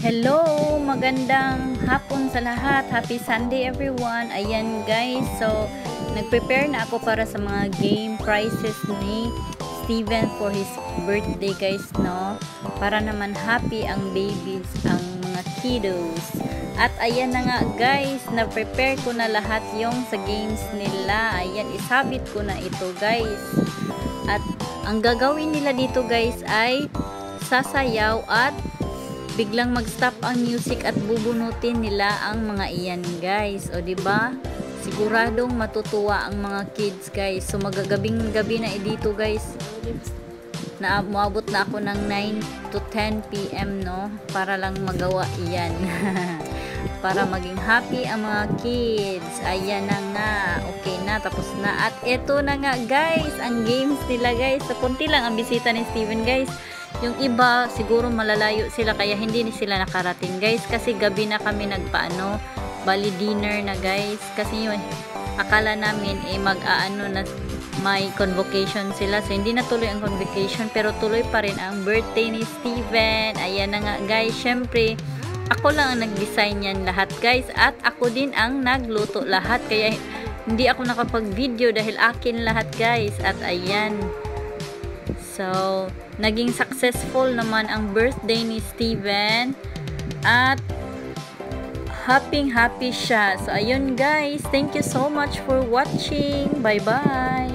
Hello! Magandang hapon sa lahat. Happy Sunday everyone. Ayan guys, so nag-prepare na ako para sa mga game prizes ni Steven for his birthday guys, no? Para naman happy ang babies, ang mga kiddos. At ayan na nga guys, na-prepare ko na lahat yung sa games nila. Ayan, isabit ko na ito guys. At ang gagawin nila dito guys ay sasayaw at biglang mag-stop ang music at bubunutin nila ang mga iyan guys. O di ba? Siguradong matutuwa ang mga kids guys. So magagabing gabi na dito guys. Muabot na ako ng 9 to 10 PM no, para lang magawa iyan. Para maging happy ang mga kids. Ayan na nga. Okay na, tapos na. At eto na nga guys, ang games nila guys. So kunti lang ang bisita ni Steven guys. Yung iba, siguro malalayo sila kaya hindi sila nakarating guys. Kasi gabi na kami nagpaano, bali dinner na guys. Kasi yun, akala namin mag-aano na may convocation sila. So hindi natuloy ang convocation pero tuloy pa rin ang birthday ni Steven. Ayan na nga guys, syempre ako lang ang nag-design yan lahat guys. At ako din ang nagluto lahat. Kaya hindi ako nakapag-video dahil akin lahat guys. At ayan. So, naging successful naman ang birthday ni Steven. At happy siya. So, ayun guys. Thank you so much for watching. Bye-bye.